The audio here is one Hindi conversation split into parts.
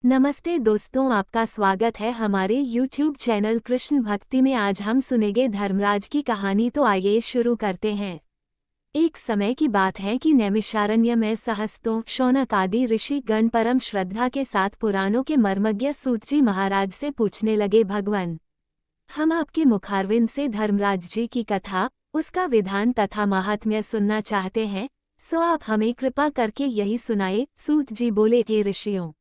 नमस्ते दोस्तों, आपका स्वागत है हमारे YouTube चैनल कृष्ण भक्ति में। आज हम सुनेंगे धर्मराज की कहानी। तो आइए शुरू करते हैं। एक समय की बात है कि नैमिषारण्य में सहस्तों, शौनक आदि ऋषि गण परम श्रद्धा के साथ पुराणों के मर्मज्ञ सूत जी महाराज से पूछने लगे, भगवान, हम आपके मुखारविंद से धर्मराज जी की कथा, उसका विधान तथा महात्म्य सुनना चाहते हैं, सो आप हमें कृपा करके यही सुनाए। सूत जी बोले, हे ऋषियों,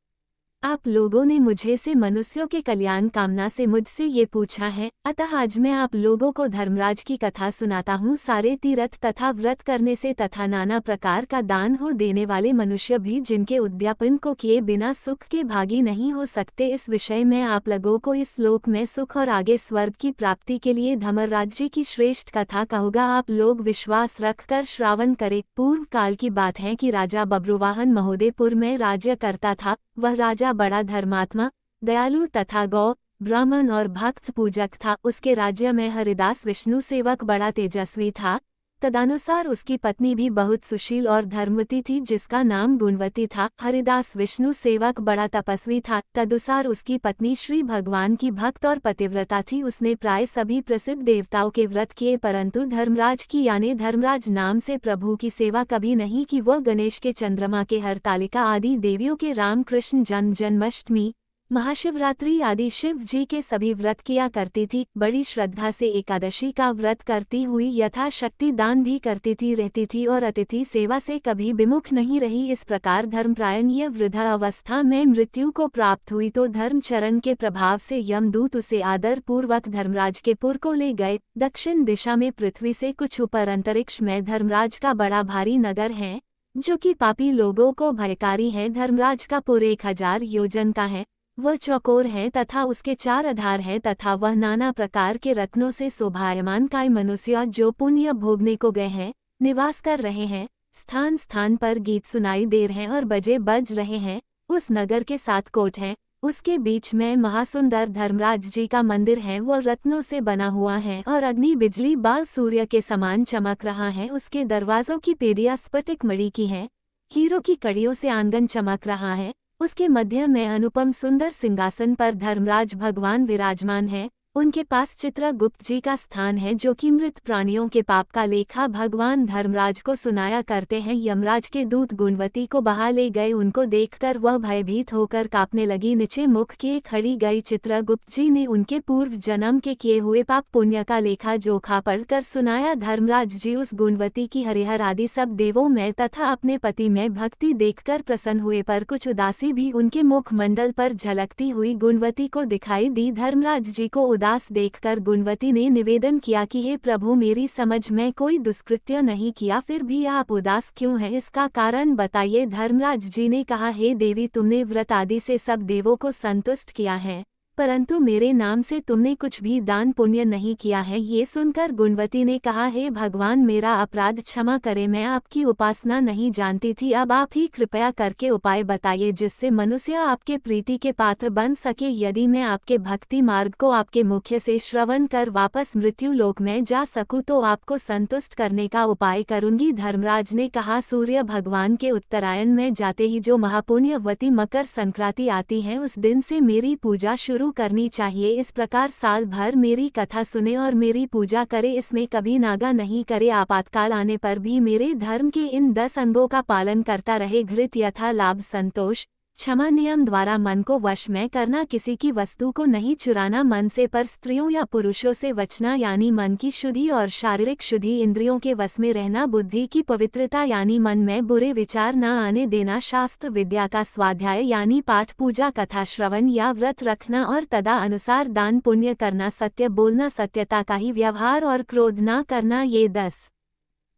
आप लोगों ने मुझे से मनुष्यों के कल्याण कामना से मुझसे ये पूछा है, अतः आज मैं आप लोगों को धर्मराज की कथा सुनाता हूँ। सारे तीर्थ तथा व्रत करने से तथा नाना प्रकार का दान हो देने वाले मनुष्य भी जिनके उद्यापन को किए बिना सुख के भागी नहीं हो सकते। इस विषय में आप लोगों को इस लोक में सुख और आगे स्वर्ग की प्राप्ति के लिए धर्मराज जी की श्रेष्ठ कथा कहूँगा। आप लोग विश्वास रखकर श्रावण करें। पूर्व काल की बात है कि राजा बब्रुवाहन महोदयपुर में राज्य करता था। वह राजा बड़ा धर्मात्मा, दयालु तथा गौ, ब्राह्मण और भक्त पूजक था। उसके राज्य में हरिदास विष्णु सेवक बड़ा तेजस्वी था। तदनुसार उसकी पत्नी भी बहुत सुशील और धर्मवती थी, जिसका नाम गुणवती था। हरिदास विष्णु सेवक बड़ा तपस्वी था। तदनुसार उसकी पत्नी श्री भगवान की भक्त और पतिव्रता थी। उसने प्राय सभी प्रसिद्ध देवताओं के व्रत किए, परंतु धर्मराज की यानी धर्मराज नाम से प्रभु की सेवा कभी नहीं की। वह गणेश के, चंद्रमा के, हरतालिका आदि देवियों के, राम कृष्ण जन्माष्टमी, महाशिवरात्रि आदि शिव जी के सभी व्रत किया करती थी। बड़ी श्रद्धा से एकादशी का व्रत करती हुई यथाशक्ति दान भी करती थी रहती थी और अतिथि सेवा से कभी विमुख नहीं रही। इस प्रकार धर्मप्रायण यह वृद्धा अवस्था में मृत्यु को प्राप्त हुई तो धर्मचरण के प्रभाव से यमदूत उसे आदर पूर्वक धर्मराज के पुर को ले गए। दक्षिण दिशा में पृथ्वी से कुछ ऊपर अंतरिक्ष में धर्मराज का बड़ा भारी नगर है, जो कि पापी लोगों को भयकारी है। धर्मराज का पुर 1000 योजन का है। वह चौकोर है तथा उसके 4 आधार है तथा वह नाना प्रकार के रत्नों से शोभायमान। काय मनुष्य जो पुण्य भोगने को गए हैं, निवास कर रहे हैं, स्थान स्थान पर गीत सुनाई दे रहे हैं और बजे बज रहे हैं। उस नगर के 7 कोट हैं। उसके बीच में महासुंदर धर्मराज जी का मंदिर है। वह रत्नों से बना हुआ है और अग्नि बिजली बाल सूर्य के समान चमक रहा है। उसके दरवाजों की पेड़ियां स्फटिक मणि की है, हीरों की कड़ियों से आंगन चमक रहा है। उसके मध्य में अनुपम सुंदर सिंहासन पर धर्मराज भगवान विराजमान है। उनके पास चित्रगुप्त जी का स्थान है, जो कि मृत प्राणियों के पाप का लेखा भगवान धर्मराज को सुनाया करते हैं। यमराज के दूत गुणवती को बहा ले गए। उनको देखकर वह भयभीत होकर कांपने लगी। नीचे मुख किए खड़ी गई। चित्रगुप्त जी ने उनके पूर्व जन्म के किए हुए पाप पुण्य का लेखा जोखा पढ़कर सुनाया। धर्मराज जी उस गुणवती की हरिहर आदि सब देवों में तथा अपने पति में भक्ति देखकर प्रसन्न हुए, पर कुछ उदासी भी उनके मुखमंडल पर झलकती हुई गुणवती को दिखाई दी। धर्मराज जी को उदास देखकर गुणवती ने निवेदन किया कि हे प्रभु, मेरी समझ में कोई दुष्कृत्य नहीं किया, फिर भी आप उदास क्यों हैं? इसका कारण बताइए। धर्मराज जी ने कहा, हे देवी, तुमने व्रत आदि से सब देवों को संतुष्ट किया है, परंतु मेरे नाम से तुमने कुछ भी दान पुण्य नहीं किया है। ये सुनकर गुणवती ने कहा, हे भगवान, मेरा अपराध क्षमा करें, मैं आपकी उपासना नहीं जानती थी। अब आप ही कृपया करके उपाय बताइए जिससे मनुष्य आपके प्रीति के पात्र बन सके। यदि मैं आपके भक्ति मार्ग को आपके मुख से श्रवण कर वापस मृत्यु लोक में जा सकूं तो आपको संतुष्ट करने का उपाय करूंगी। धर्मराज ने कहा, सूर्य भगवान के उत्तरायण में जाते ही जो महापुण्यवती मकर संक्रांति आती है, उस दिन से मेरी पूजा शुरू करनी चाहिए। इस प्रकार साल भर मेरी कथा सुने और मेरी पूजा करे, इसमें कभी नागा नहीं करे। आपातकाल आने पर भी मेरे धर्म के इन 10 अंगों का पालन करता रहे। घृत यथा लाभ, संतोष, क्षमा, नियम द्वारा मन को वश में करना, किसी की वस्तु को नहीं चुराना, मन से पर स्त्रियों या पुरुषों से बचना यानी मन की शुद्धि और शारीरिक शुद्धि, इंद्रियों के वश में रहना, बुद्धि की पवित्रता यानी मन में बुरे विचार न आने देना, शास्त्र विद्या का स्वाध्याय यानी पाठ, पूजा, कथा श्रवण या व्रत रखना और तदा अनुसार दान पुण्य करना, सत्य बोलना, सत्यता का ही व्यवहार और क्रोध न करना, ये 10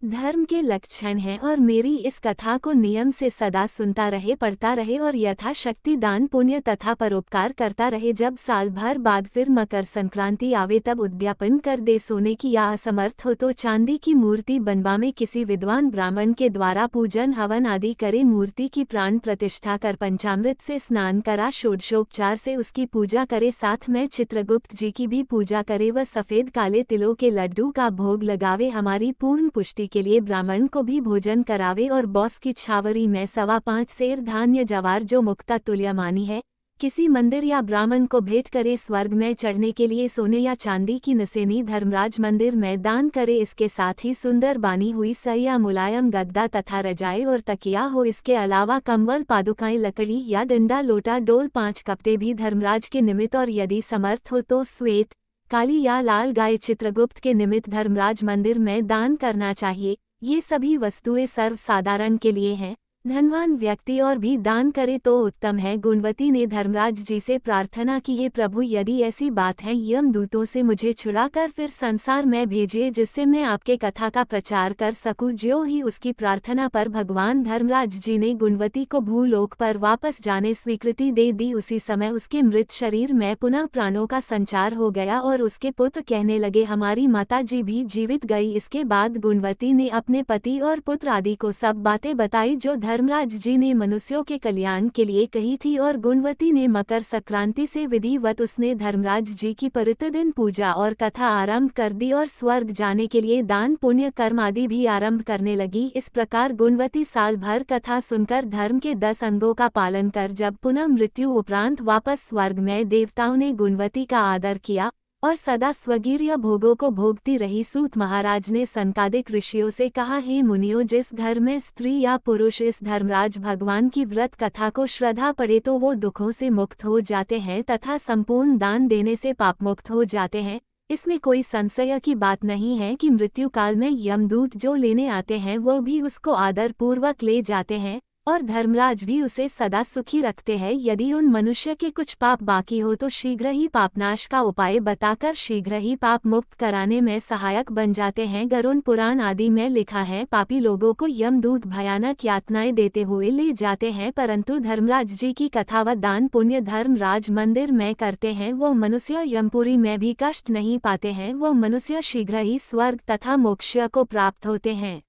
धर्म के लक्षण हैं। और मेरी इस कथा को नियम से सदा सुनता रहे, पढ़ता रहे और यथाशक्ति दान पुण्य तथा परोपकार करता रहे। जब साल भर बाद फिर मकर संक्रांति आवे तब उद्यापन कर दे। सोने की या असमर्थ हो तो चांदी की मूर्ति बनवा में किसी विद्वान ब्राह्मण के द्वारा पूजन हवन आदि करे। मूर्ति की प्राण प्रतिष्ठा कर पंचामृत से स्नान करा, षोडशोपचार से उसकी पूजा करे, साथ में चित्रगुप्त जी की भी पूजा करे। वह सफेद काले तिलों के लड्डू का भोग लगावे। हमारी पूर्ण पुष्टि के लिए ब्राह्मण को भी भोजन करावे और बौस की छावरी में 5.25 सेर धान्य जवार जो मुक्ता तुल्य मानी है, किसी मंदिर या ब्राह्मण को भेंट करे, स्वर्ग में चढ़ने के लिए सोने या चांदी की नसेनी धर्मराज मंदिर में दान करे। इसके साथ ही सुंदर बानी हुई सैया, मुलायम गद्दा तथा रजाई और तकिया हो। इसके अलावा कंबल, पादुकाएं, लकड़ी या डंडा, लोटा, डोल, 5 कपड़े भी धर्मराज के निमित्त और यदि समर्थ हो तो श्वेत, काली या लाल गाय चित्रगुप्त के निमित्त धर्मराज मंदिर में दान करना चाहिए। ये सभी वस्तुएं सर्वसाधारण के लिए हैं, धनवान व्यक्ति और भी दान करे तो उत्तम है। गुणवती ने धर्मराज जी से प्रार्थना की, हे प्रभु, यदि ऐसी बात है, यमदूतों से मुझे छुड़ाकर फिर संसार में भेजिए, जिससे मैं आपके कथा का प्रचार कर सकूं। ज्यों ही उसकी प्रार्थना पर भगवान धर्मराज जी ने गुणवती को भूलोक पर वापस जाने स्वीकृति दे दी। उसी समय उसके मृत शरीर में पुनः प्राणों का संचार हो गया और उसके पुत्र कहने लगे, हमारी माता जी भी जीवित गई। इसके बाद गुणवती ने अपने पति और पुत्र आदि को सब बातें बताई जो धर्मराज जी ने मनुष्यों के कल्याण के लिए कही थी। और गुणवती ने मकर संक्रांति से विधिवत उसने धर्मराज जी की प्रतिदिन पूजा और कथा आरंभ कर दी और स्वर्ग जाने के लिए दान पुण्य कर्म आदि भी आरंभ करने लगी। इस प्रकार गुणवती साल भर कथा सुनकर धर्म के 10 अंगों का पालन कर जब पुनः मृत्यु उपरांत वापस स्वर्ग में, देवताओं ने गुणवती का आदर किया और सदा स्वगीर्य भोगों को भोगती रही। सूत महाराज ने सनकादिक ऋषियों से कहा, हे मुनियों, जिस घर में स्त्री या पुरुष इस धर्मराज भगवान की व्रत कथा को श्रद्धा पड़े तो वो दुखों से मुक्त हो जाते हैं तथा संपूर्ण दान देने से पाप मुक्त हो जाते हैं। इसमें कोई संशय की बात नहीं है कि मृत्यु काल में यमदूत जो लेने आते हैं वो भी उसको आदर पूर्वक ले जाते हैं और धर्मराज भी उसे सदा सुखी रखते हैं। यदि उन मनुष्य के कुछ पाप बाकी हो तो शीघ्र ही पापनाश का उपाय बताकर शीघ्र ही पाप मुक्त कराने में सहायक बन जाते हैं। गरुड़ पुराण आदि में लिखा है, पापी लोगों को यमदूत भयानक यातनाएं देते हुए ले जाते हैं, परंतु धर्मराज जी की कथा व दान पुण्य धर्मराज मंदिर में करते हैं वो मनुष्य यमपुरी में भी कष्ट नहीं पाते हैं, वो मनुष्य शीघ्र ही स्वर्ग तथा मोक्ष को प्राप्त होते हैं।